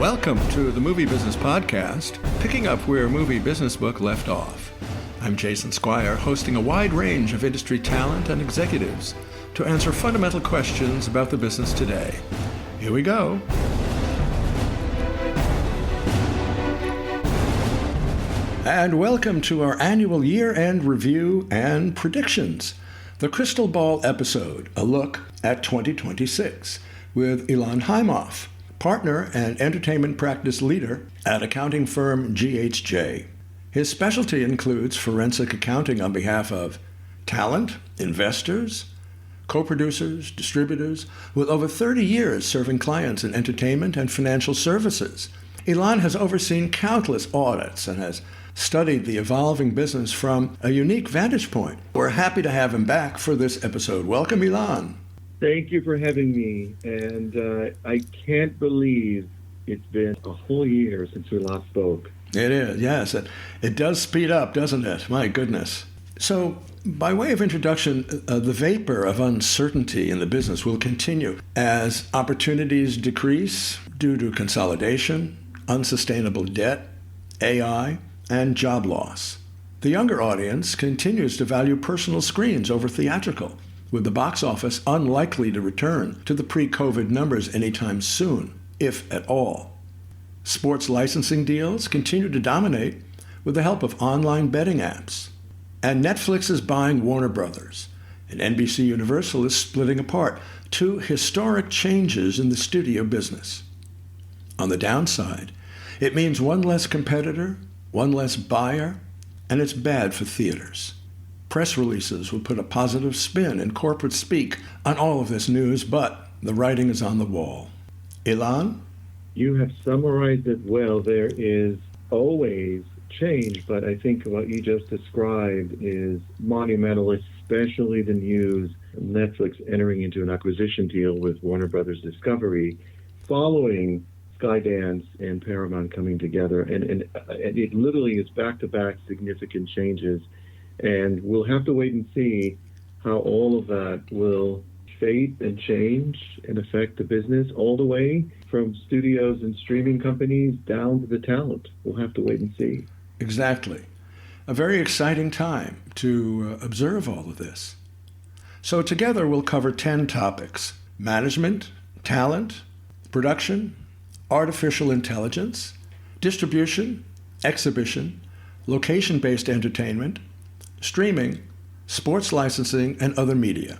Welcome to the Movie Business Podcast, picking up where Movie Business Book left off. I'm Jason Squire, hosting a wide range of industry talent and executives to answer fundamental questions about the business today. Here we go. And welcome to our annual year-end review and predictions. The Crystal Ball episode, a look at 2026, with ILAN HAIMOFF, partner and entertainment practice leader at accounting firm GHJ. His specialty includes forensic accounting on behalf of talent, investors, co-producers, distributors, with over 30 years serving clients in entertainment and financial services. ILAN has overseen countless audits and has studied the evolving business from a unique vantage point. We're happy to have him back for this episode. Welcome, ILAN. Thank you for having me, and I can't believe it's been a whole year since we last spoke. It is, yes. It does speed up, doesn't it? My goodness. So, by way of introduction, the vapor of uncertainty in the business will continue as opportunities decrease due to consolidation, unsustainable debt, AI, and job loss. The younger audience continues to value personal screens over theatrical, with the box office unlikely to return to the pre-COVID numbers anytime soon, if at all. Sports licensing deals continue to dominate with the help of online betting apps. And Netflix is buying Warner Brothers, and NBC Universal is splitting apart, two historic changes in the studio business. On the downside, it means one less competitor, one less buyer, and it's bad for theaters. Press releases will put a positive spin in corporate speak on all of this news, but the writing is on the wall. ILAN? You have summarized it well. There is always change, but I think what you just described is monumental, especially the news of Netflix entering into an acquisition deal with Warner Brothers Discovery following Skydance and Paramount coming together. And it literally is back-to-back significant changes. And we'll have to wait and see how all of that will shape and change and affect the business all the way from studios and streaming companies down to the talent. We'll have to wait and see. Exactly. A very exciting time to observe all of this. So together we'll cover 10 topics: management, talent, production, artificial intelligence, distribution, exhibition, location-based entertainment, streaming, sports licensing, and other media.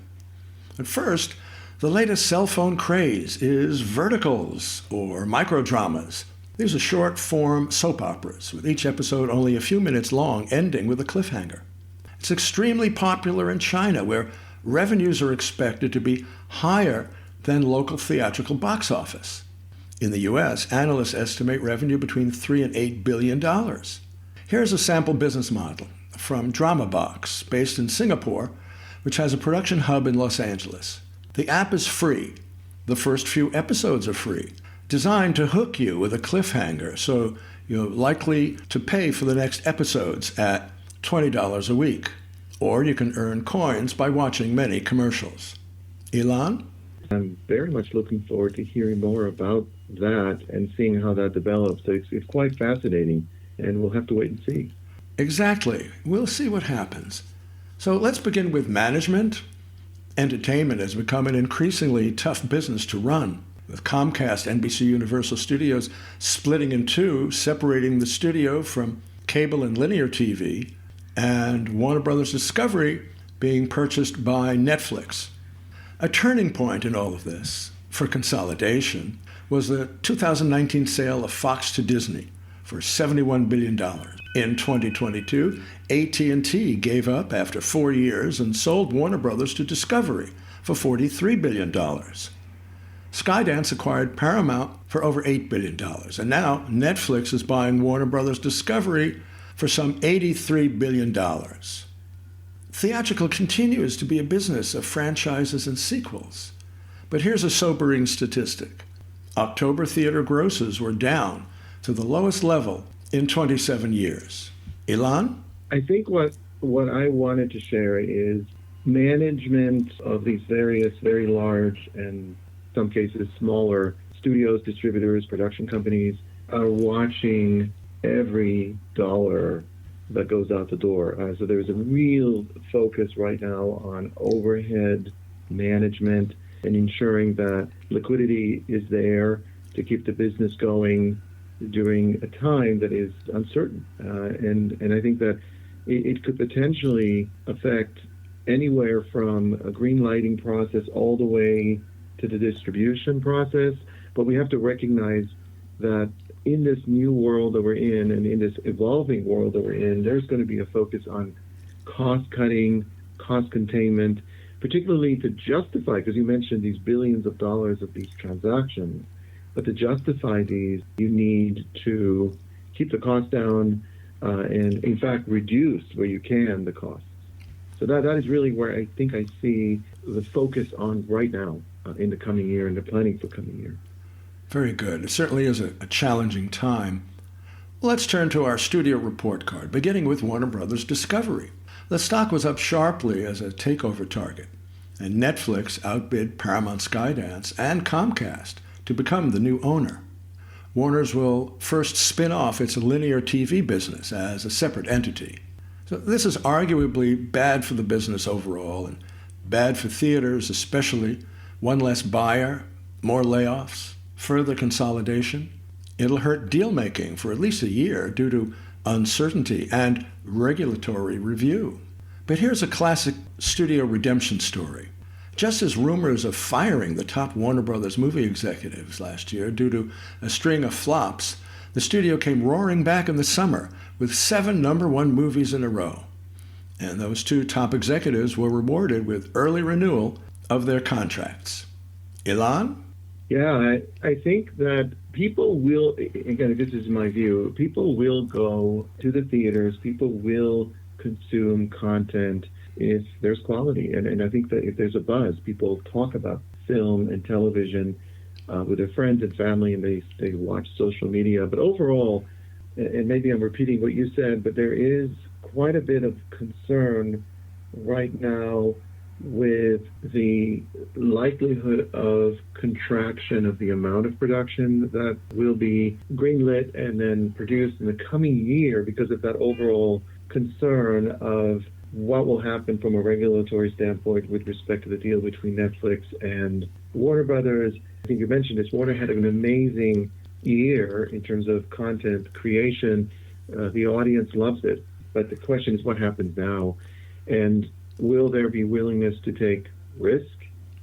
But first, the latest cell phone craze is verticals, or microdramas. These are short-form soap operas, with each episode only a few minutes long, ending with a cliffhanger. It's extremely popular in China, where revenues are expected to be higher than local theatrical box office. In the U.S., analysts estimate revenue between $3 and $8 billion. Here's a sample business model from DramaBox, based in Singapore, which has a production hub in Los Angeles. The app is free. The first few episodes are free, designed to hook you with a cliffhanger, so you're likely to pay for the next episodes at $20 a week. Or you can earn coins by watching many commercials. ILAN? I'm very much looking forward to hearing more about that and seeing how that develops. So it's quite fascinating, and we'll have to wait and see. Exactly. We'll see what happens. So let's begin with management. Entertainment has become an increasingly tough business to run, with Comcast NBC Universal Studios splitting in two, separating the studio from cable and linear TV, and Warner Brothers Discovery being purchased by Netflix. A turning point in all of this, for consolidation, was the 2019 sale of Fox to Disney for $71 billion. In 2022, AT&T gave up after 4 years and sold Warner Brothers to Discovery for $43 billion. Skydance acquired Paramount for over $8 billion. And now Netflix is buying Warner Brothers Discovery for some $83 billion. Theatrical continues to be a business of franchises and sequels. But here's a sobering statistic. October theater grosses were down to the lowest level in 27 years. ILAN? I think what I wanted to share is management of these various very large and some cases smaller studios, distributors, production companies are watching every dollar that goes out the door. So there's a real focus right now on overhead management and ensuring that liquidity is there to keep the business going during a time that is uncertain. And I think that it could potentially affect anywhere from a green lighting process all the way to the distribution process. But we have to recognize that in this new world that we're in and in this evolving world that we're in, there's going to be a focus on cost cutting, cost containment, particularly to justify, because you mentioned these billions of dollars of these transactions, but to justify these, you need to keep the cost down and, in fact, reduce where you can the costs. So that is really where I think I see the focus on right now in the coming year and the planning for coming year. Very good. It certainly is a challenging time. Let's turn to our studio report card, beginning with Warner Brothers Discovery. The stock was up sharply as a takeover target, and Netflix outbid Paramount Skydance and Comcast to become the new owner. Warner's will first spin off its linear TV business as a separate entity. So this is arguably bad for the business overall and bad for theaters especially. One less buyer, more layoffs, further consolidation. It'll hurt deal-making for at least a year due to uncertainty and regulatory review. But here's a classic studio redemption story. Just as rumors of firing the top Warner Brothers movie executives last year due to a string of flops, the studio came roaring back in the summer with 7 #1 movies in a row. And those 2 top executives were rewarded with early renewal of their contracts. Ilan? Yeah, I think that people will, again, this is my view, people will go to the theaters, people will consume content if there's quality. And I think that if there's a buzz, people talk about film and television with their friends and family, and they watch social media. But overall, and maybe I'm repeating what you said, but there is quite a bit of concern right now with the likelihood of contraction of the amount of production that will be greenlit and then produced in the coming year because of that overall concern of what will happen from a regulatory standpoint with respect to the deal between Netflix and Warner Brothers. I think you mentioned this. Warner had an amazing year in terms of content creation. The audience loves it. But the question is what happens now? And will there be willingness to take risk,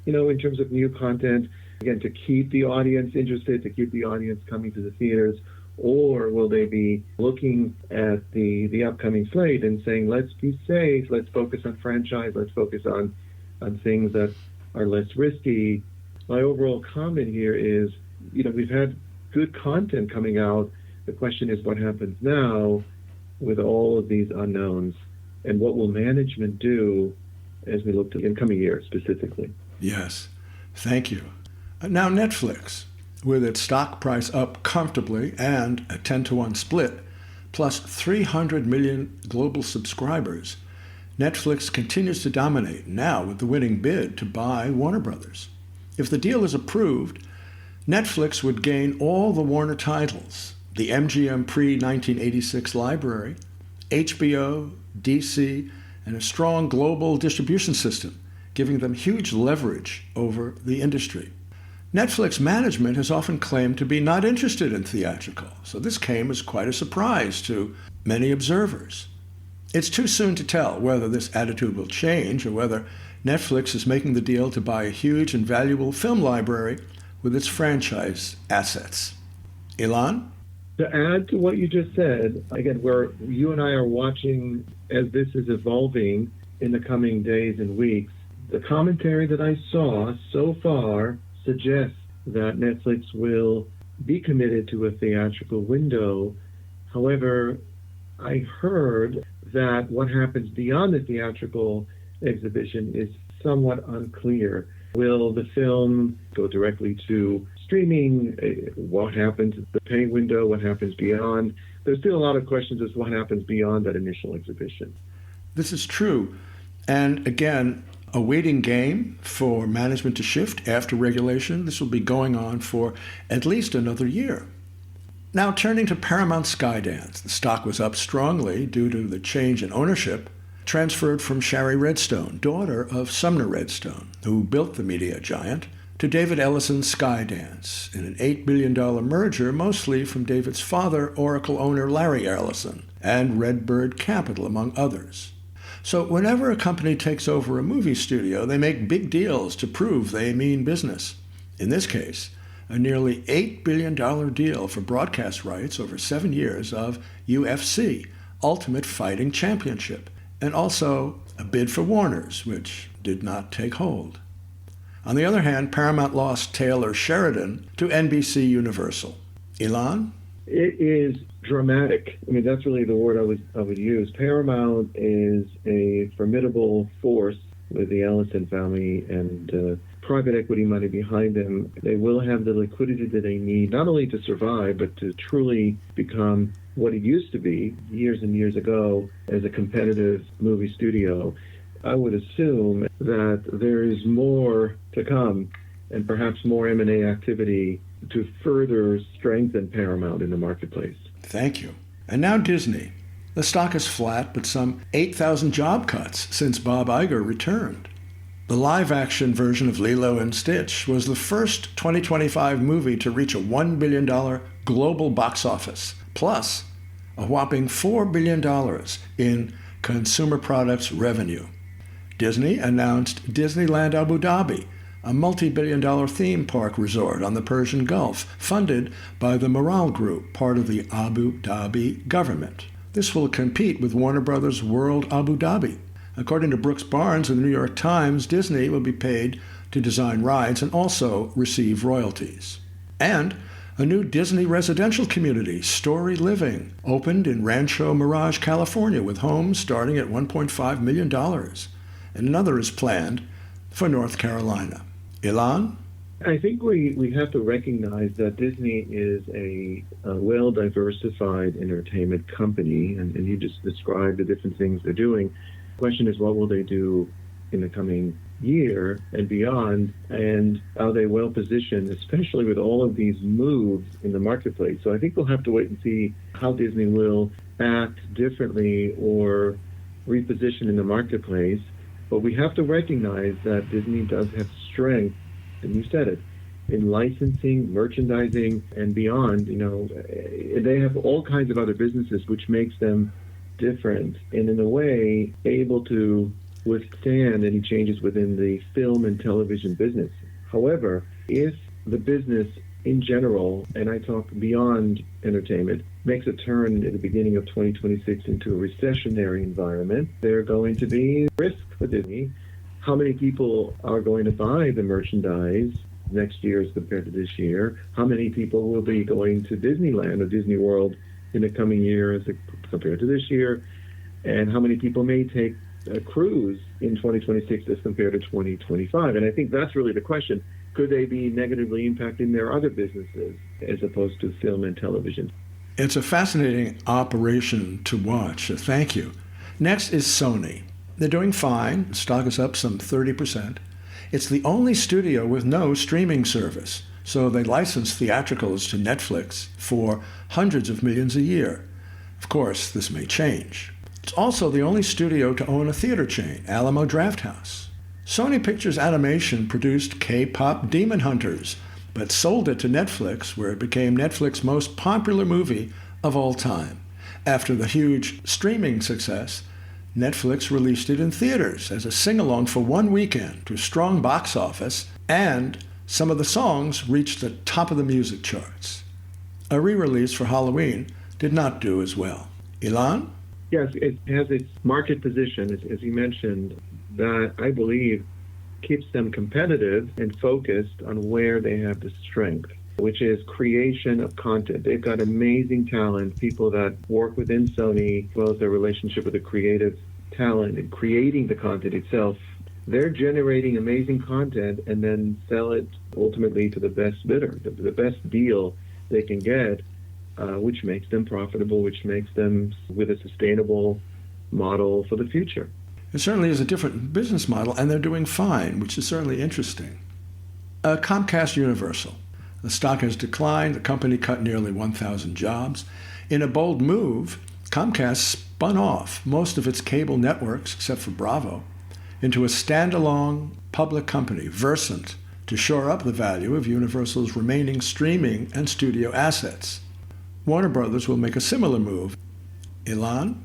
in terms of new content, again, to keep the audience interested, to keep the audience coming to the theaters? Or will they be looking at the upcoming slate and saying, let's be safe, let's focus on franchise, let's focus on things that are less risky? My overall comment here is, we've had good content coming out. The question is what happens now with all of these unknowns, and what will management do as we look to the incoming year specifically? Yes, thank you. Now Netflix, with its stock price up comfortably and a 10-1 split, plus 300 million global subscribers, Netflix continues to dominate, now with the winning bid to buy Warner Brothers. If the deal is approved, Netflix would gain all the Warner titles, the MGM pre-1986 library, HBO, DC, and a strong global distribution system, giving them huge leverage over the industry. Netflix management has often claimed to be not interested in theatrical, so this came as quite a surprise to many observers. It's too soon to tell whether this attitude will change or whether Netflix is making the deal to buy a huge and valuable film library with its franchise assets. Ilan? To add to what you just said, again, where you and I are watching as this is evolving in the coming days and weeks, the commentary that I saw so far suggests that Netflix will be committed to a theatrical window. However, I heard that what happens beyond the theatrical exhibition is somewhat unclear. Will the film go directly to streaming? What happens at the pay window? What happens beyond? There's still a lot of questions as to what happens beyond that initial exhibition. This is true. And again, A waiting game for management to shift after regulation. This will be going on for at least another year. Now turning to Paramount Skydance. The stock was up strongly due to the change in ownership, transferred from Shari Redstone, daughter of Sumner Redstone, who built the media giant, to David Ellison's Skydance in an $8 billion merger, mostly from David's father, Oracle owner Larry Ellison, and Redbird Capital, among others. So whenever a company takes over a movie studio, they make big deals to prove they mean business. In this case, a nearly $8 billion deal for broadcast rights over 7 years of UFC, Ultimate Fighting Championship, and also a bid for Warner's, which did not take hold. On the other hand, Paramount lost Taylor Sheridan to NBC Universal. Ilan? It is dramatic. I mean, that's really the word I would use. Paramount is a formidable force with the Ellison family and private equity money behind them. They will have the liquidity that they need, not only to survive, but to truly become what it used to be years and years ago as a competitive movie studio. I would assume that there is more to come and perhaps more M&A activity to further strengthen Paramount in the marketplace. Thank you. And now Disney. The stock is flat, but some 8,000 job cuts since Bob Iger returned. The live-action version of Lilo and Stitch was the first 2025 movie to reach a $1 billion global box office, plus a whopping $4 billion in consumer products revenue. Disney announced Disneyland Abu Dhabi, a multi-billion-dollar theme park resort on the Persian Gulf, funded by the Miral Group, part of the Abu Dhabi government. This will compete with Warner Brothers' World Abu Dhabi. According to Brooks Barnes in the New York Times, Disney will be paid to design rides and also receive royalties. And a new Disney residential community, Story Living, opened in Rancho Mirage, California, with homes starting at $1.5 million. And another is planned for North Carolina. Ilan? I think we have to recognize that Disney is a well-diversified entertainment company, and you just described the different things they're doing. The question is, what will they do in the coming year and beyond, and are they well positioned, especially with all of these moves in the marketplace? So I think we'll have to wait and see how Disney will act differently or reposition in the marketplace. But we have to recognize that Disney does have strength, and you said it, in licensing, merchandising, and beyond. You know, they have all kinds of other businesses, which makes them different and, in a way, able to withstand any changes within the film and television business. However, if the business in general, and I talk beyond entertainment, makes a turn at the beginning of 2026 into a recessionary environment, there are going to be risks for Disney. How many people are going to buy the merchandise next year as compared to this year? How many people will be going to Disneyland or Disney World in the coming year as compared to this year? And how many people may take a cruise in 2026 as compared to 2025? And I think that's really the question. Could they be negatively impacting their other businesses as opposed to film and television? It's a fascinating operation to watch. Thank you. Next is Sony. They're doing fine. Stock is up some 30%. It's the only studio with no streaming service, so they license theatricals to Netflix for hundreds of millions a year. Of course, this may change. It's also the only studio to own a theater chain, Alamo Drafthouse. Sony Pictures Animation produced K-pop Demon Hunters, but sold it to Netflix, where it became Netflix's most popular movie of all time. After the huge streaming success, Netflix released it in theaters as a sing-along for one weekend to a strong box office, and some of the songs reached the top of the music charts. A re-release for Halloween did not do as well. Ilan? Yes, it has its market position, as you mentioned, that I believe keeps them competitive and focused on where they have the strength, which is creation of content. They've got amazing talent, people that work within Sony, as well as their relationship with the creative talent and creating the content itself. They're generating amazing content and then sell it ultimately to the best bidder, the best deal they can get, which makes them profitable, which makes them with a sustainable model for the future. It certainly is a different business model, and they're doing fine, which is certainly interesting. Comcast Universal. The stock has declined. The company cut nearly 1,000 jobs. In a bold move, Comcast spun off most of its cable networks, except for Bravo, into a standalone public company, Versant, to shore up the value of Universal's remaining streaming and studio assets. Warner Brothers will make a similar move. ILAN?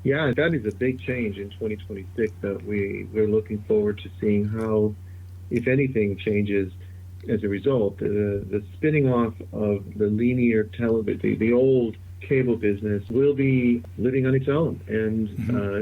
Yeah, that is a big change in 2026 that we're looking forward to seeing how, if anything, changes as a result. The spinning off of the linear television, the old cable business, will be living on its own, and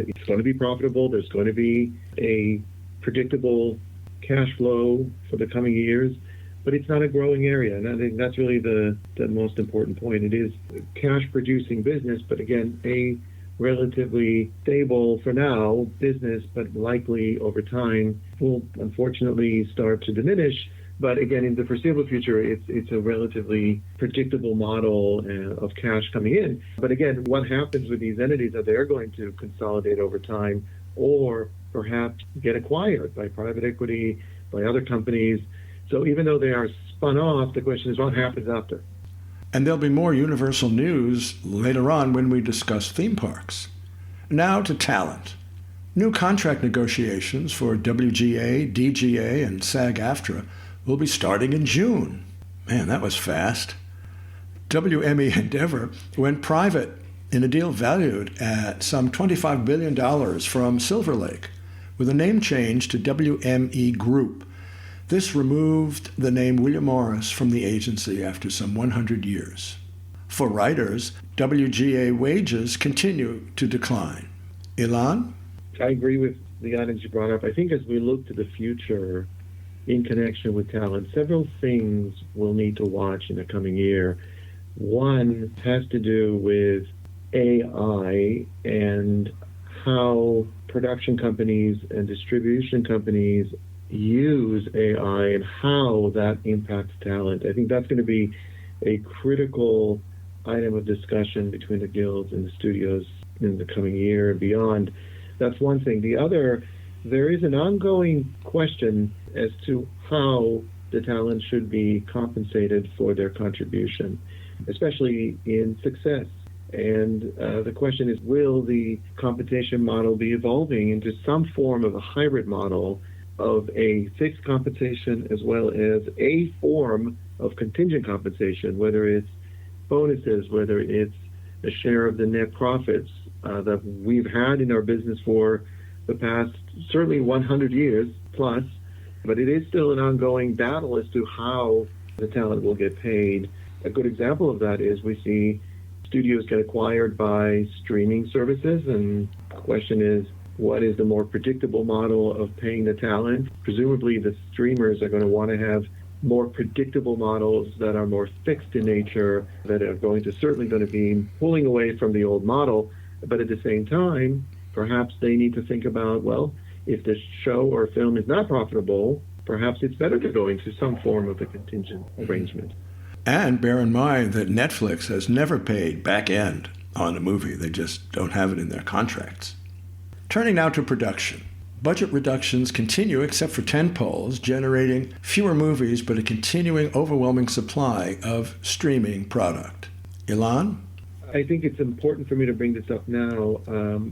it's going to be profitable. There's going to be a predictable cash flow for the coming years, but it's not a growing area, and I think that's really the most important point. It is a cash-producing business, but again, a relatively stable for now business, but likely over time will unfortunately start to diminish. But again, in the foreseeable future, it's a relatively predictable model of cash coming in. But again, what happens with these entities that they're going to consolidate over time, or perhaps get acquired by private equity, by other companies. So even though they are spun off, the question is what happens after? And there'll be more Universal news later on when we discuss theme parks. Now to talent. New contract negotiations for WGA, DGA, and SAG-AFTRA will be starting in June. Man, that was fast. WME Endeavor went private in a deal valued at some $25 billion from Silver Lake, with a name change to WME Group. This removed the name William Morris from the agency after some 100 years. For writers, WGA wages continue to decline. ILAN? I agree with the items you brought up. I think as we look to the future in connection with talent, several things we'll need to watch in the coming year. One has to do with AI and how production companies and distribution companies use AI and how that impacts talent. I think that's going to be a critical item of discussion between the guilds and the studios in the coming year and beyond. That's one thing. The other, there is an ongoing question as to how the talent should be compensated for their contribution, especially in success. And the question is, will the compensation model be evolving into some form of a hybrid model of a fixed compensation as well as a form of contingent compensation, whether it's bonuses, whether it's a share of the net profits that we've had in our business for the past certainly 100 years plus, but it is still an ongoing battle as to how the talent will get paid. A good example of that is we see studios get acquired by streaming services, and the question is, what is the more predictable model of paying the talent? Presumably the streamers are going to want to have more predictable models that are more fixed in nature, that are certainly going to be pulling away from the old model. But at the same time, perhaps they need to think about, well, if the show or film is not profitable, perhaps it's better to go into some form of a contingent arrangement. And bear in mind that Netflix has never paid back end on a movie. They just don't have it in their contracts. Turning now to production. Budget reductions continue except for tentpoles, generating fewer movies but a continuing overwhelming supply of streaming product. ILAN? I think it's important for me to bring this up now.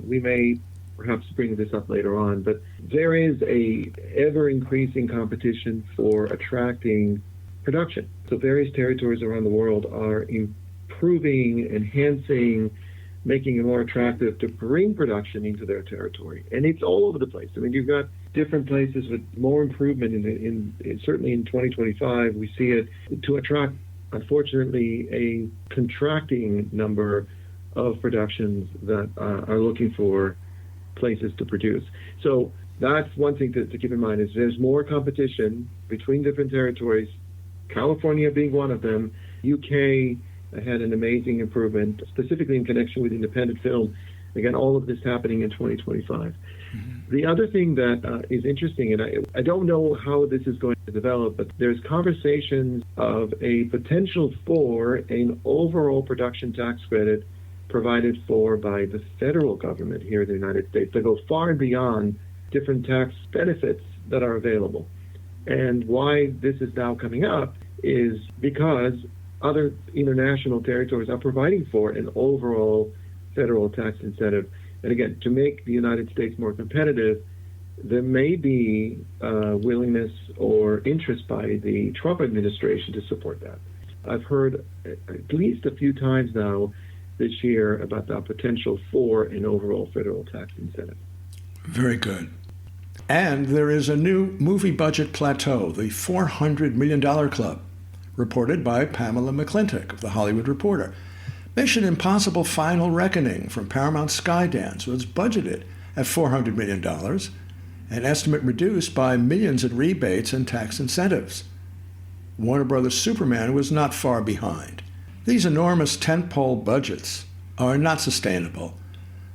We may perhaps bring this up later on, but there is a ever-increasing competition for attracting production. So various territories around the world are improving, enhancing, making it more attractive to bring production into their territory. And it's all over the place. I mean, you've got different places with more improvement certainly in 2025, we see it to attract, unfortunately, a contracting number of productions that are looking for places to produce. So that's one thing to keep in mind, is there's more competition between different territories, California being one of them. UK had an amazing improvement, specifically in connection with independent film. Again, all of this happening in 2025. Mm-hmm. The other thing that is interesting, and I don't know how this is going to develop, but there's conversations of a potential for an overall production tax credit provided for by the federal government here in the United States that go far and beyond different tax benefits that are available. And why this is now coming up is because other international territories are providing for an overall federal tax incentive. And again, to make the United States more competitive, there may be willingness or interest by the Trump administration to support that. I've heard at least a few times now this year about the potential for an overall federal tax incentive. Very good. And there is a new movie budget plateau, the $400 million club, reported by Pamela McClintock of The Hollywood Reporter. Mission Impossible Final Reckoning from Paramount Skydance was budgeted at $400 million, an estimate reduced by millions in rebates and tax incentives. Warner Brothers' Superman was not far behind. These enormous tentpole budgets are not sustainable,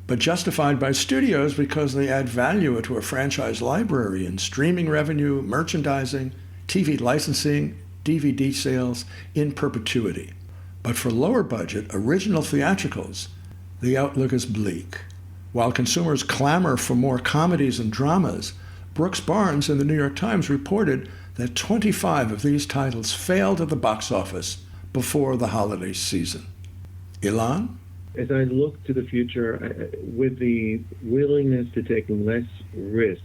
but justified by studios because they add value to a franchise library in streaming revenue, merchandising, TV licensing, DVD sales in perpetuity. But for lower budget original theatricals, the outlook is bleak. While consumers clamor for more comedies and dramas, Brooks Barnes in the New York Times reported that 25 of these titles failed at the box office before the holiday season. Ilan? As I look to the future, with the willingness to take less risk,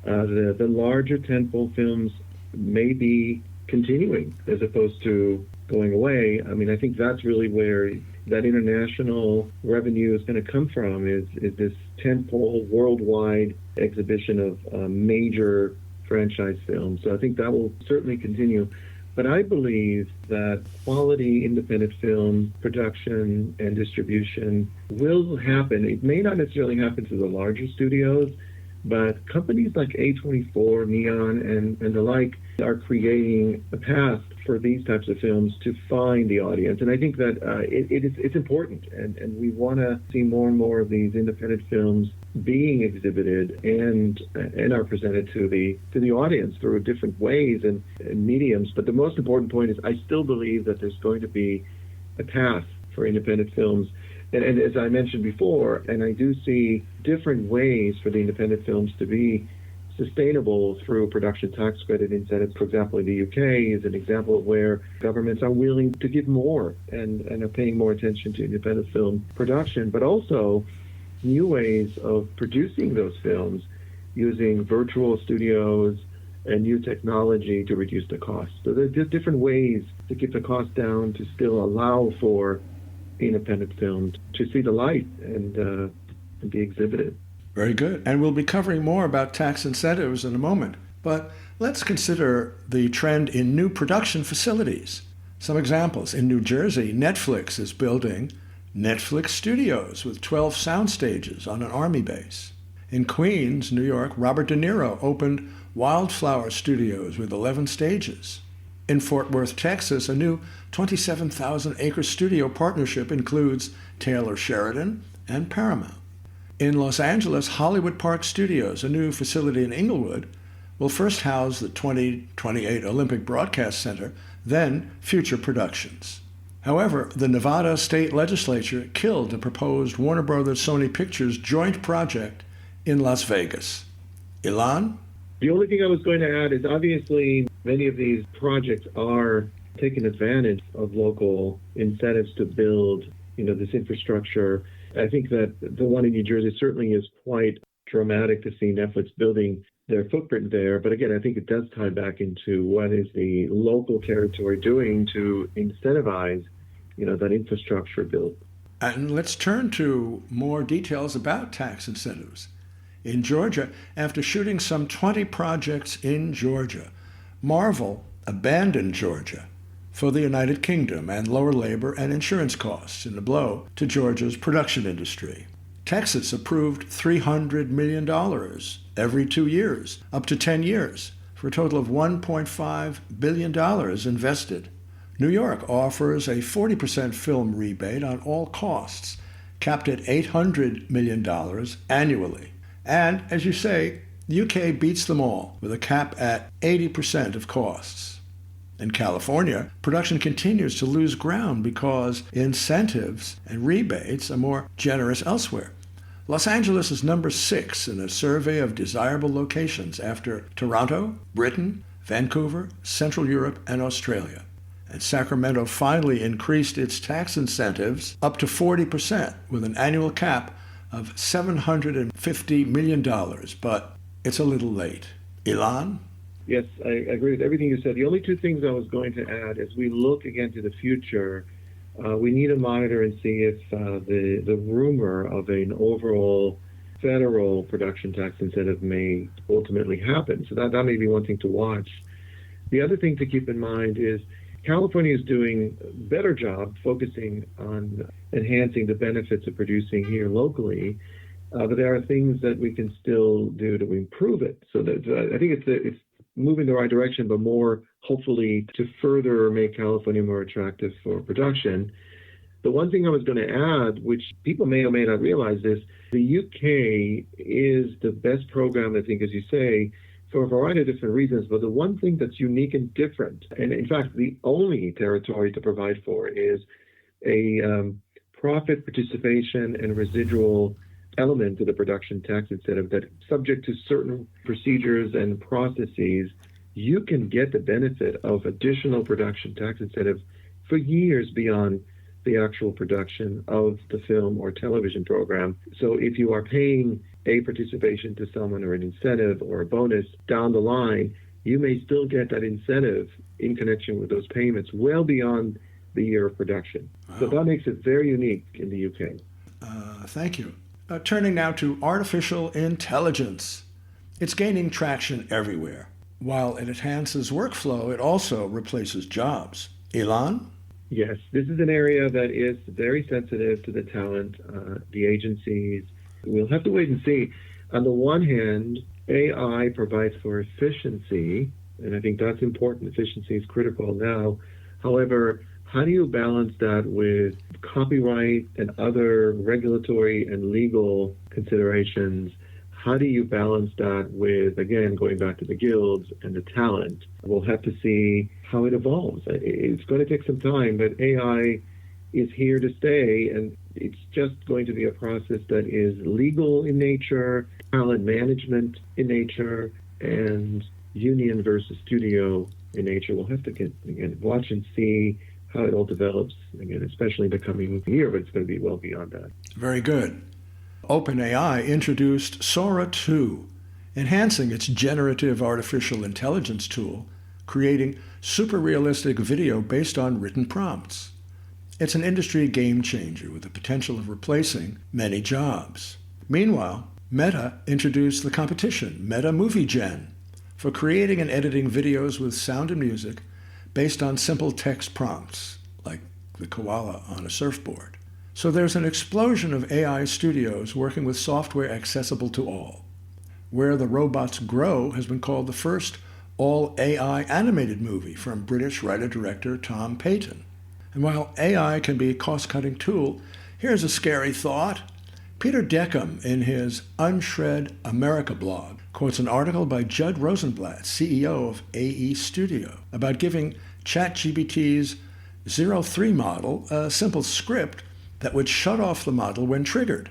the larger tentpole films may be continuing as opposed to going away. I mean, I think that's really where that international revenue is going to come from, is this tentpole worldwide exhibition of major franchise films. So I think that will certainly continue. But I believe that quality independent film production and distribution will happen. It may not necessarily happen to the larger studios, but companies like A24, Neon, and the like are creating a path for these types of films to find the audience. And I think that it's important, and we want to see more and more of these independent films being exhibited and are presented to the audience through different ways and mediums. But the most important point is I still believe that there's going to be a path for independent films. And as I mentioned before, and I do see different ways for the independent films to be sustainable through production tax credit incentives. For example, in the UK is an example of where governments are willing to give more and are paying more attention to independent film production, but also new ways of producing those films using virtual studios and new technology to reduce the cost. So there are different ways to keep the cost down to still allow for independent films to see the light and be exhibited. Very good. And we'll be covering more about tax incentives in a moment. But let's consider the trend in new production facilities. Some examples. In New Jersey, Netflix is building Netflix Studios with 12 sound stages on an Army base. In Queens, New York, Robert De Niro opened Wildflower Studios with 11 stages. In Fort Worth, Texas, a new 27,000-acre studio partnership includes Taylor Sheridan and Paramount. In Los Angeles, Hollywood Park Studios, a new facility in Inglewood, will first house the 2028 Olympic Broadcast Center, then future productions. However, the Nevada state legislature killed the proposed Warner Brothers Sony Pictures joint project in Las Vegas. Ilan? The only thing I was going to add is obviously many of these projects are taking advantage of local incentives to build, this infrastructure. I think that the one in New Jersey certainly is quite dramatic to see Netflix building their footprint there. But again, I think it does tie back into what is the local territory doing to incentivize, that infrastructure build. And let's turn to more details about tax incentives. In Georgia, after shooting some 20 projects in Georgia, Marvel abandoned Georgia for the United Kingdom and lower labor and insurance costs in a blow to Georgia's production industry. Texas approved $300 million every 2 years, up to 10 years, for a total of $1.5 billion invested. New York offers a 40% film rebate on all costs, capped at $800 million annually. And, as you say, the UK beats them all with a cap at 80% of costs. In California, production continues to lose ground because incentives and rebates are more generous elsewhere. Los Angeles is number 6 in a survey of desirable locations after Toronto, Britain, Vancouver, Central Europe, and Australia. And Sacramento finally increased its tax incentives up to 40% with an annual cap of $750 million, but it's a little late. Ilan? Yes, I agree with everything you said. The only two things I was going to add as we look again to the future, we need to monitor and see if the rumor of an overall federal production tax incentive may ultimately happen. So that may be one thing to watch. The other thing to keep in mind is California is doing a better job focusing on enhancing the benefits of producing here locally, but there are things that we can still do to improve it. So that I think it's moving the right direction, but more hopefully to further make California more attractive for production. The one thing I was going to add, which people may or may not realize this, the UK is the best program, I think, as you say, for a variety of different reasons. But the one thing that's unique and different, and in fact, the only territory to provide for is a profit participation and residual element to the production tax incentive that, subject to certain procedures and processes, you can get the benefit of additional production tax incentive for years beyond the actual production of the film or television program. So if you are paying a participation to someone or an incentive or a bonus down the line, you may still get that incentive in connection with those payments well beyond the year of production. Wow. So that makes it very unique in the UK. Thank you. Turning now to artificial intelligence. It's gaining traction everywhere. While it enhances workflow, it also replaces jobs. Ilan? Yes, this is an area that is very sensitive to the talent, the agencies. We'll have to wait and see. On the one hand, AI provides for efficiency, and I think that's important. Efficiency is critical now. However, how do you balance that with copyright and other regulatory and legal considerations? How do you balance that with, again, going back to the guilds and the talent? We'll have to see how it evolves. It's going to take some time, but AI is here to stay, and it's just going to be a process that is legal in nature, talent management in nature, and union versus studio in nature. We'll have to, again, watch and see how it all develops, again, especially in the coming year, but it's going to be well beyond that. Very good. OpenAI introduced Sora 2, enhancing its generative artificial intelligence tool, creating super realistic video based on written prompts. It's an industry game changer with the potential of replacing many jobs. Meanwhile, Meta introduced the competition, Meta Movie Gen, for creating and editing videos with sound and music based on simple text prompts, like the koala on a surfboard. So there's an explosion of AI studios working with software accessible to all. Where the Robots Grow has been called the first all-AI animated movie from British writer-director Tom Payton. And while AI can be a cost-cutting tool, here's a scary thought. Peter Deckham, in his Unshred America blog, quotes an article by Judd Rosenblatt, CEO of AE Studio, about giving ChatGPT's 03 model a simple script that would shut off the model when triggered.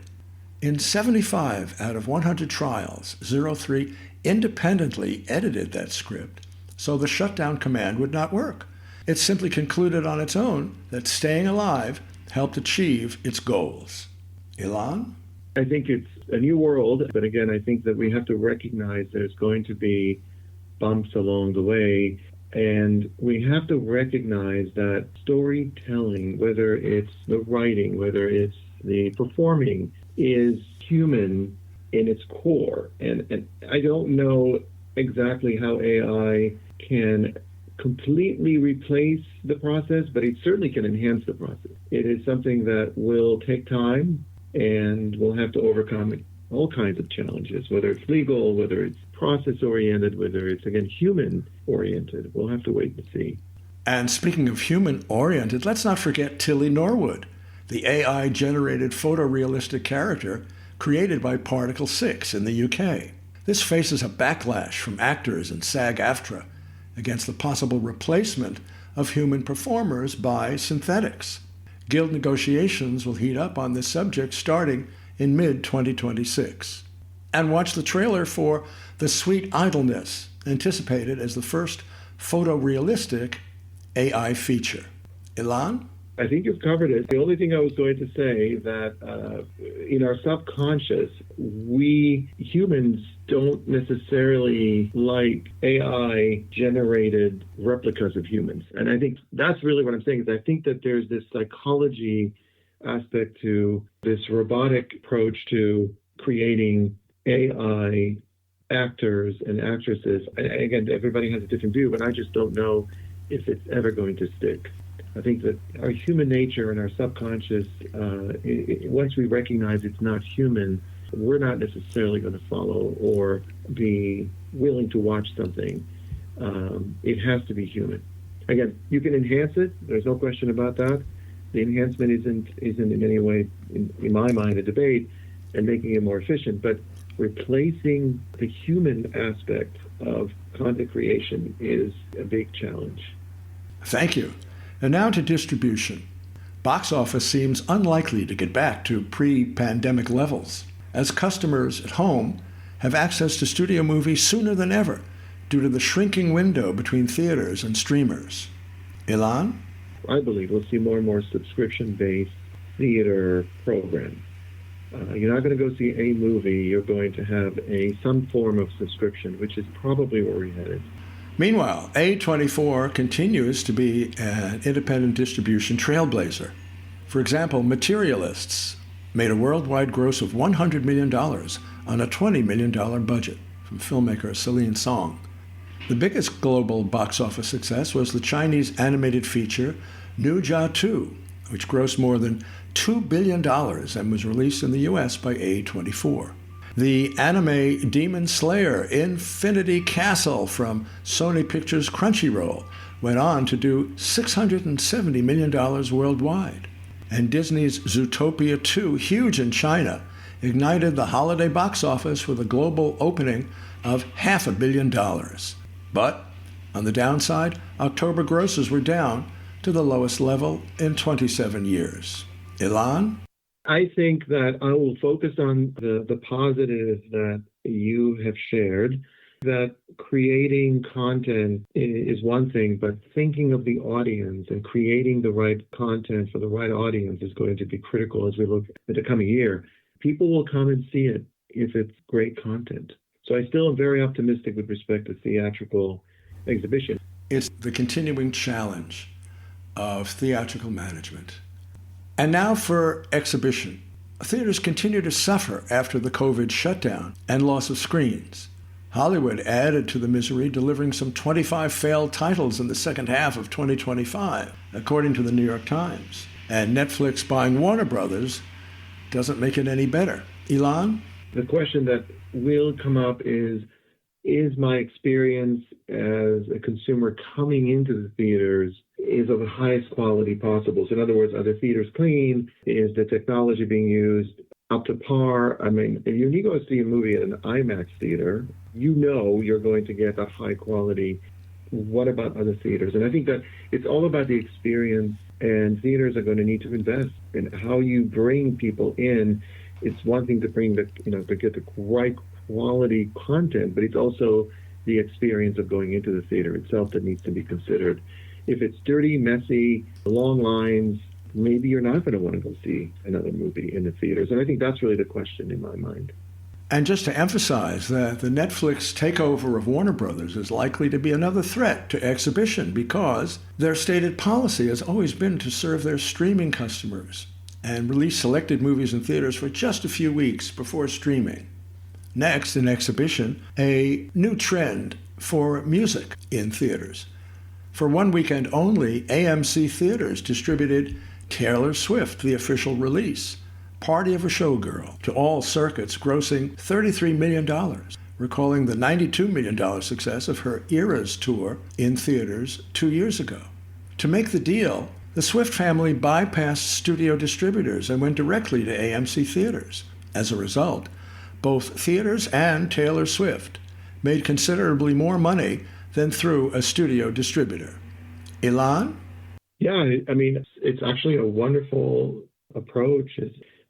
In 75 out of 100 trials, 03 independently edited that script, so the shutdown command would not work. It simply concluded on its own that staying alive helped achieve its goals. Ilan? I think it's a new world, but again, I think that we have to recognize there's going to be bumps along the way, and we have to recognize that storytelling, whether it's the writing, whether it's the performing, is human in its core. And I don't know exactly how AI can completely replace the process, but it certainly can enhance the process. It is something that will take time, and we'll have to overcome all kinds of challenges, whether it's legal, whether it's process-oriented, whether it's, again, human-oriented. We'll have to wait and see. And speaking of human-oriented, let's not forget Tilly Norwood, the AI-generated photorealistic character created by Particle 6 in the UK. This faces a backlash from actors and SAG-AFTRA, against the possible replacement of human performers by synthetics. Guild negotiations will heat up on this subject starting in mid-2026. And watch the trailer for The Sweet Idleness, anticipated as the first photorealistic AI feature. Ilan? I think you've covered it. The only thing I was going to say that in our subconscious, we humans don't necessarily like AI-generated replicas of humans. And I think that's really what I'm saying, is I think that there's this psychology aspect to this robotic approach to creating AI actors and actresses. And again, everybody has a different view, but I just don't know if it's ever going to stick. I think that our human nature and our subconscious, once we recognize it's not human, we're not necessarily going to follow or be willing to watch something. It has to be human. Again, you can enhance it. There's no question about that. The enhancement isn't in any way, in my mind, a debate and making it more efficient. But replacing the human aspect of content creation is a big challenge. Thank you. And now to distribution. Box office seems unlikely to get back to pre-pandemic levels, as customers at home have access to studio movies sooner than ever due to the shrinking window between theaters and streamers. Ilan? I believe we'll see more and more subscription-based theater programs. You're not going to go see a movie. You're going to have some form of subscription, which is probably where we're headed. Meanwhile, A24 continues to be an independent distribution trailblazer. For example, Materialists made a worldwide gross of $100 million on a $20 million budget from filmmaker Celine Song. The biggest global box office success was the Chinese animated feature Nu Jia 2, which grossed more than $2 billion and was released in the U.S. by A24. The anime Demon Slayer Infinity Castle from Sony Pictures Crunchyroll went on to do $670 million worldwide. And Disney's Zootopia 2, huge in China, ignited the holiday box office with a global opening of $500 million. But on the downside, October grosses were down to the lowest level in 27 years. Ilan? I think that I will focus on the positive that you have shared, that creating content is one thing, but thinking of the audience and creating the right content for the right audience is going to be critical as we look at the coming year. People will come and see it if it's great content. So I still am very optimistic with respect to theatrical exhibition. It's the continuing challenge of theatrical management. And now for exhibition. Theaters continue to suffer after the COVID shutdown and loss of screens. Hollywood added to the misery, delivering some 25 failed titles in the second half of 2025, according to the New York Times. And Netflix buying Warner Brothers doesn't make it any better. Ilan? The question that will come up is my experience as a consumer coming into the theaters is of the highest quality possible? So in other words, are the theaters clean? Is the technology being used up to par? I mean, if you go see a movie at an IMAX theater, you know you're going to get a high quality. What about other theaters? And I think that it's all about the experience, and theaters are going to need to invest in how you bring people in. It's one thing to bring to get the right quality content, but it's also the experience of going into the theater itself that needs to be considered. If it's dirty, messy, long lines, maybe you're not going to want to go see another movie in the theaters. And I think that's really the question in my mind. And just to emphasize that the Netflix takeover of Warner Brothers is likely to be another threat to exhibition because their stated policy has always been to serve their streaming customers and release selected movies in theaters for just a few weeks before streaming. Next, in exhibition, a new trend for music in theaters. For one weekend only, AMC Theaters distributed Taylor Swift, the official release, Party of a Showgirl, to all circuits, grossing $33 million, recalling the $92 million success of her Eras tour in theaters 2 years ago. To make the deal, the Swift family bypassed studio distributors and went directly to AMC Theaters. As a result, both theaters and Taylor Swift made considerably more money than through a studio distributor. Ilan? Yeah, I mean, it's actually a wonderful approach.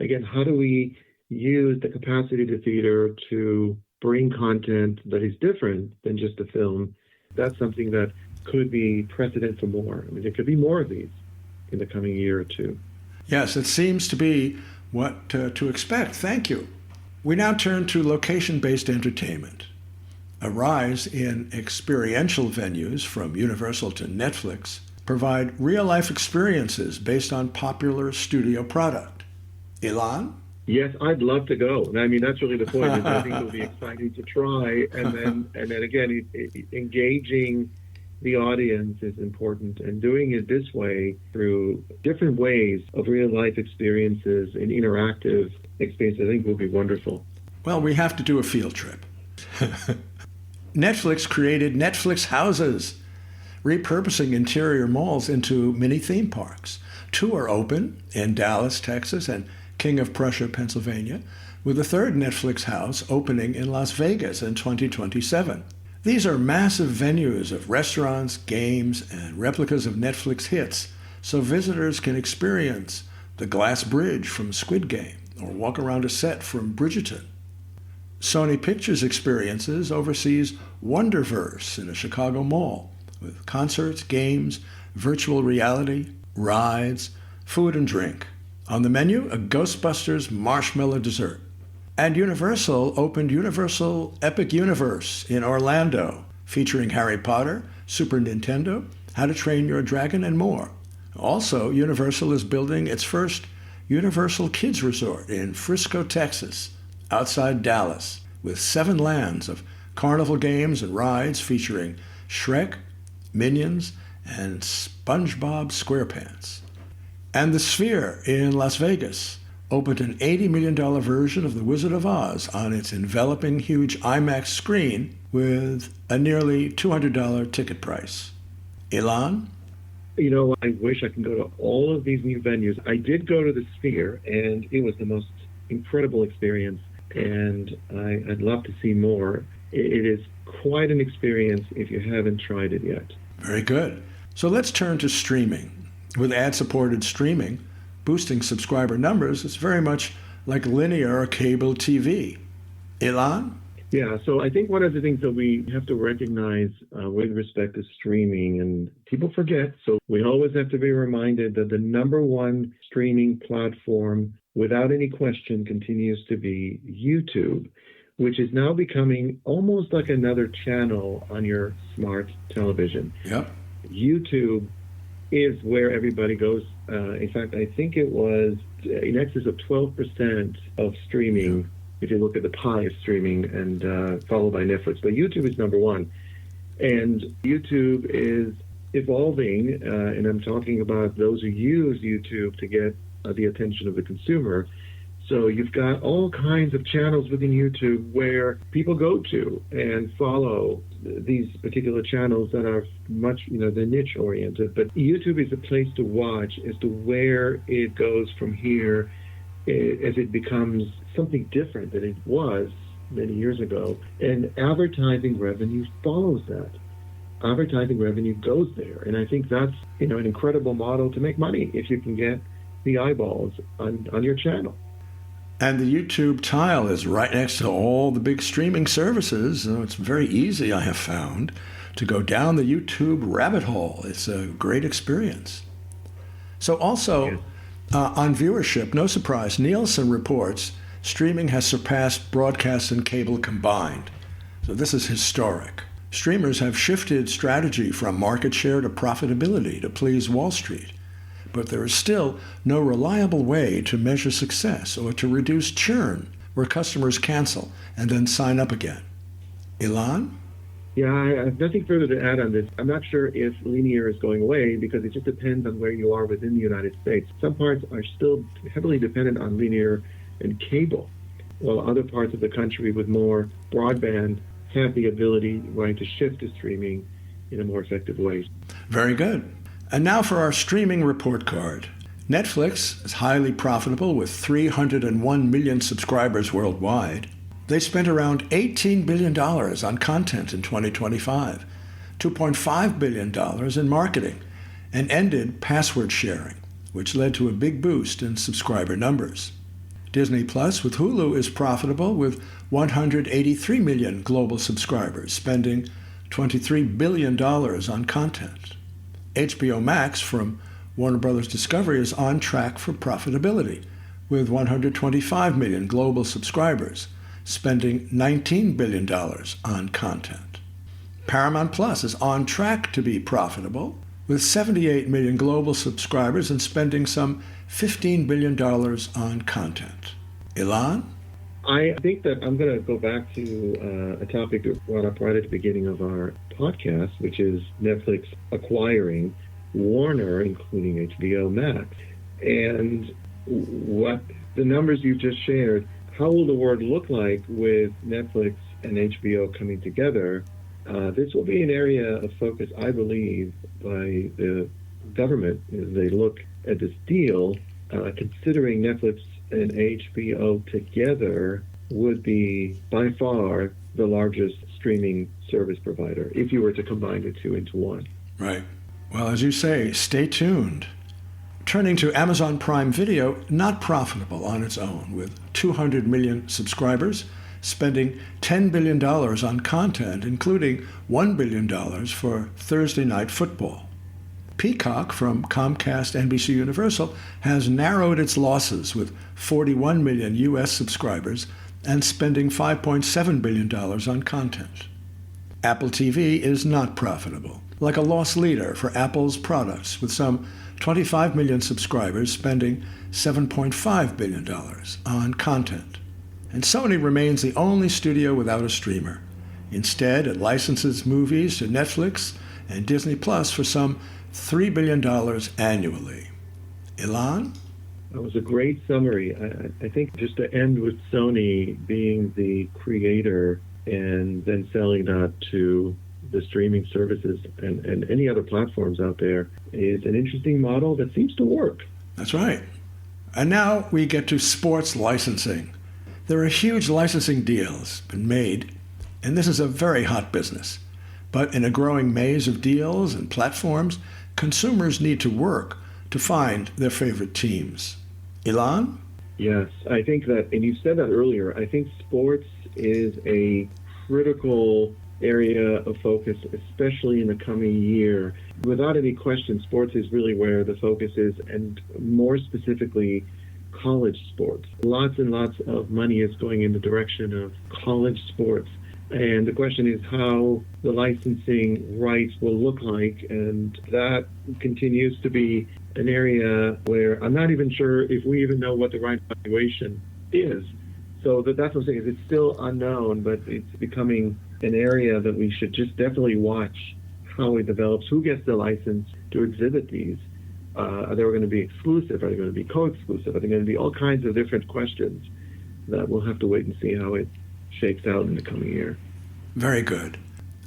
Again, how do we use the capacity of the theater to bring content that is different than just a film? That's something that could be precedent for more. I mean, there could be more of these in the coming year or two. Yes, it seems to be what to expect. Thank you. We now turn to location-based entertainment. A rise in experiential venues from Universal to Netflix provide real-life experiences based on popular studio product. Ilan? Yes, I'd love to go. I mean, that's really the point. I think it'll be exciting to try, and then again, engaging the audience is important, and doing it this way through different ways of real-life experiences and interactive experiences, I think will be wonderful. Well, we have to do a field trip. Netflix created Netflix houses, repurposing interior malls into mini theme parks. 2 are open in Dallas, Texas, and King of Prussia, Pennsylvania, with a 3rd Netflix house opening in Las Vegas in 2027. These are massive venues of restaurants, games, and replicas of Netflix hits, so visitors can experience the glass bridge from Squid Game or walk around a set from Bridgerton. Sony Pictures Experiences oversees Wonderverse in a Chicago mall with concerts, games, virtual reality, rides, food and drink. On the menu, a Ghostbusters marshmallow dessert. And Universal opened Universal Epic Universe in Orlando, featuring Harry Potter, Super Nintendo, How to Train Your Dragon, and more. Also, Universal is building its first Universal Kids Resort in Frisco, Texas, outside Dallas, with 7 lands of carnival games and rides featuring Shrek, Minions, and SpongeBob SquarePants. And the Sphere in Las Vegas opened an $80 million version of The Wizard of Oz on its enveloping huge IMAX screen with a nearly $200 ticket price. Ilan? You know, I wish I could go to all of these new venues. I did go to the Sphere, and it was the most incredible experience, and I'd love to see more. It is quite an experience if you haven't tried it yet. Very good. So let's turn to streaming. With ad-supported streaming, boosting subscriber numbers is very much like linear or cable TV. Ilan? Yeah, so I think one of the things that we have to recognize with respect to streaming, and people forget, so we always have to be reminded that the number one streaming platform, without any question, continues to be YouTube, which is now becoming almost like another channel on your smart television. Yep. YouTube is where everybody goes. In fact, I think it was in excess of 12% of streaming, if you look at the pie of streaming, and followed by Netflix. But YouTube is number one. And YouTube is evolving, and I'm talking about those who use YouTube to get the attention of the consumer. So you've got all kinds of channels within YouTube where people go to and follow these particular channels that are much, they're niche oriented. But YouTube is a place to watch as to where it goes from here as it becomes something different than it was many years ago. And advertising revenue follows that. Advertising revenue goes there. And I think that's, an incredible model to make money if you can get the eyeballs on your channel. And the YouTube tile is right next to all the big streaming services. So it's very easy, I have found, to go down the YouTube rabbit hole. It's a great experience. So also, on viewership, no surprise, Nielsen reports streaming has surpassed broadcast and cable combined. So this is historic. Streamers have shifted strategy from market share to profitability to please Wall Street. But there is still no reliable way to measure success or to reduce churn where customers cancel and then sign up again. Ilan? Yeah, I have nothing further to add on this. I'm not sure if linear is going away because it just depends on where you are within the United States. Some parts are still heavily dependent on linear and cable, while other parts of the country with more broadband have the ability, to shift to streaming in a more effective way. Very good. And now for our streaming report card. Netflix is highly profitable with 301 million subscribers worldwide. They spent around $18 billion on content in 2025, $2.5 billion in marketing, and ended password sharing, which led to a big boost in subscriber numbers. Disney Plus with Hulu is profitable with 183 million global subscribers, spending $23 billion on content. HBO Max from Warner Bros. Discovery is on track for profitability with 125 million global subscribers, spending $19 billion on content. Paramount Plus is on track to be profitable with 78 million global subscribers and spending some $15 billion on content. Ilan? I think that I'm going to go back to a topic that brought up right at the beginning of our podcast, which is Netflix acquiring Warner, including HBO Max. And what the numbers you just shared, how will the world look like with Netflix and HBO coming together? This will be an area of focus, I believe, by the government as they look at this deal, considering Netflix and HBO together would be by far the largest streaming service provider if you were to combine the two into one. Right. Well, as you say, stay tuned. Turning to Amazon Prime Video, not profitable on its own, with 200 million subscribers, spending $10 billion on content, including $1 billion for Thursday Night Football. Peacock from Comcast NBC Universal has narrowed its losses with 41 million U.S. subscribers and spending $5.7 billion on content. Apple TV is not profitable, like a loss leader for Apple's products, with some 25 million subscribers spending $7.5 billion on content. And Sony remains the only studio without a streamer. Instead, it licenses movies to Netflix and Disney Plus for some $3 billion annually. Ilan? That was a great summary. I think just to end with Sony being the creator and then selling that to the streaming services and any other platforms out there is an interesting model that seems to work. That's right. And now we get to sports licensing. There are huge licensing deals been made, and this is a very hot business. But in a growing maze of deals and platforms, consumers need to work to find their favorite teams. Ilan? Yes, I think that, and you said that earlier, I think sports is a critical area of focus, especially in the coming year. Without any question, sports is really where the focus is, and more specifically, college sports. Lots and lots of money is going in the direction of college sports. And the question is how the licensing rights will look like, and that continues to be an area where I'm not even sure if we even know what the right valuation is. So that's what I'm saying, is it's still unknown, but it's becoming an area that we should just definitely watch how it develops, who gets the license to exhibit these. Are they going to be exclusive? Are they going to be co-exclusive? Are they going to be all kinds of different questions that we'll have to wait and see how it shakes out in the coming year. Very good.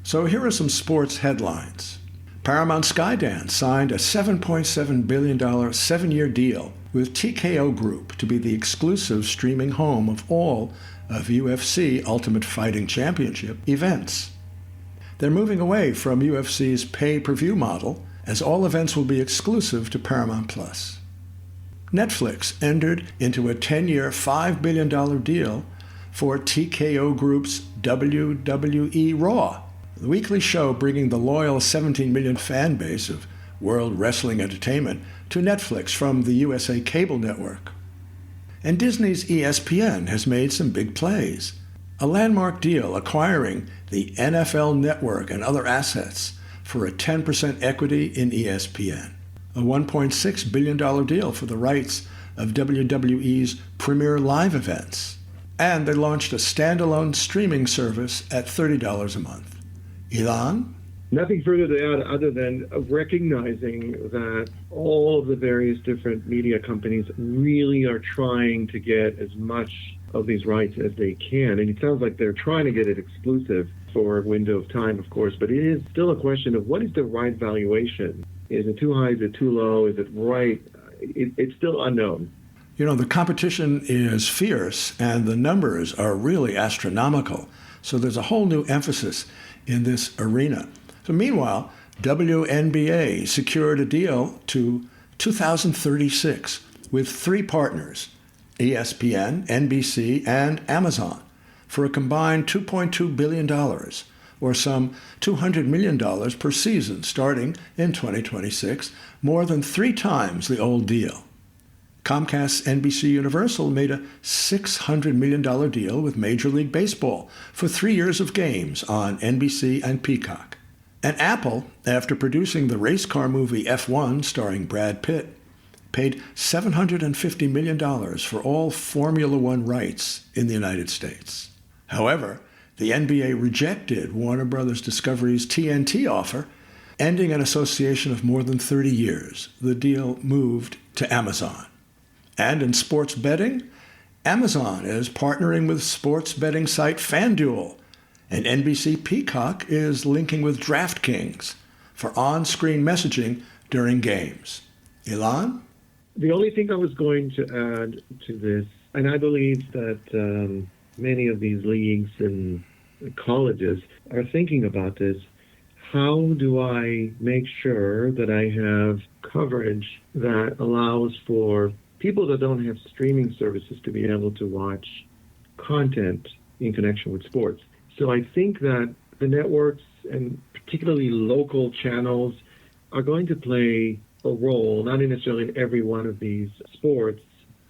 So here are some sports headlines. Paramount Skydance signed a $7.7 billion 7-year deal with TKO Group to be the exclusive streaming home of all of UFC Ultimate Fighting Championship events. They're moving away from UFC's pay-per-view model, as all events will be exclusive to Paramount Plus. Netflix entered into a 10-year, $5 billion deal for TKO Group's WWE Raw, the weekly show bringing the loyal 17 million fan base of World Wrestling Entertainment to Netflix from the USA Cable Network. And Disney's ESPN has made some big plays. A landmark deal acquiring the NFL Network and other assets for a 10% equity in ESPN. A $1.6 billion deal for the rights of WWE's premier live events. And they launched a standalone streaming service at $30 a month. Ilan? Nothing further to add other than recognizing that all of the various different media companies really are trying to get as much of these rights as they can. And it sounds like they're trying to get it exclusive for a window of time, of course, but it is still a question of what is the right valuation? Is it too high? Is it too low? Is it right? It's still unknown. You know, the competition is fierce and the numbers are really astronomical. So there's a whole new emphasis in this arena. So meanwhile, WNBA secured a deal to 2036 with three partners, ESPN, NBC, and Amazon, for a combined $2.2 billion, or some $200 million per season starting in 2026, more than 3 times the old deal. Comcast's NBC Universal made a $600 million deal with Major League Baseball for 3 years of games on NBC and Peacock. And Apple, after producing the race car movie F1 starring Brad Pitt, paid $750 million for all Formula One rights in the United States. However, the NBA rejected Warner Bros. Discovery's TNT offer, ending an association of more than 30 years. The deal moved to Amazon. And in sports betting, Amazon is partnering with sports betting site FanDuel, and NBC Peacock is linking with DraftKings for on-screen messaging during games. Ilan? The only thing I was going to add to this, and I believe that many of these leagues and colleges are thinking about this, how do I make sure that I have coverage that allows for people that don't have streaming services to be able to watch content in connection with sports? So I think that the networks, and particularly local channels, are going to play a role, not necessarily in every one of these sports,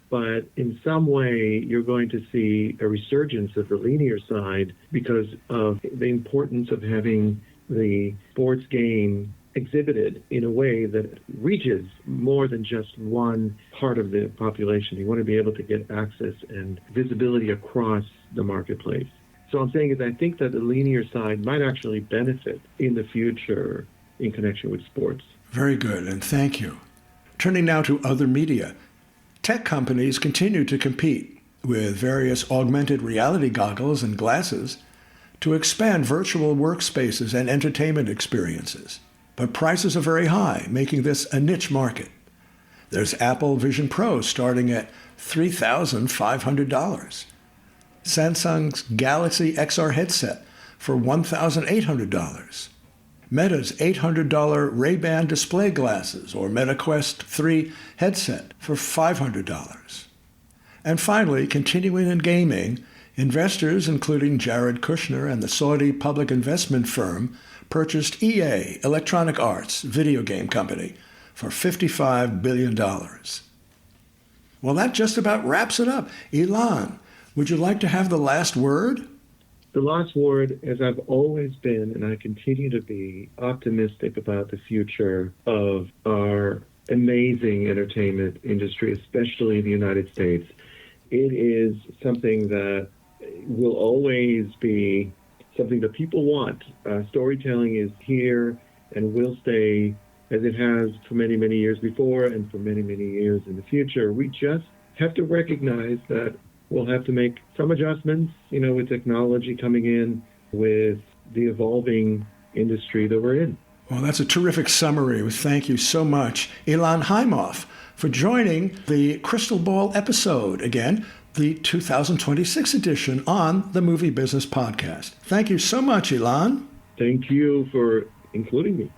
but in some way you're going to see a resurgence of the linear side because of the importance of having the sports game exhibited in a way that reaches more than just one part of the population. You want to be able to get access and visibility across the marketplace. So I'm saying is I think that the linear side might actually benefit in the future in connection with sports. Very good, and thank you. Turning now to other media. Tech companies continue to compete with various augmented reality goggles and glasses to expand virtual workspaces and entertainment experiences. But prices are very high, making this a niche market. There's Apple Vision Pro starting at $3,500. Samsung's Galaxy XR headset for $1,800. Meta's $800 Ray-Ban display glasses or Meta Quest 3 headset for $500. And finally, continuing in gaming, investors, including Jared Kushner and the Saudi public investment firm, purchased EA, Electronic Arts, video game company, for $55 billion. Well, that just about wraps it up. Ilan, would you like to have the last word? The last word, as I've always been, and I continue to be, optimistic about the future of our amazing entertainment industry, especially in the United States. It is something that will always be something that people want. Storytelling is here and will stay as it has for many, many years before and for many, many years in the future. We just have to recognize that we'll have to make some adjustments, with technology coming in, with the evolving industry that we're in. Well, that's a terrific summary. Thank you so much, ILAN HAIMOFF, for joining the Crystal Ball episode, again, the 2026 edition on the Movie Business Podcast. Thank you so much, Ilan. Thank you for including me.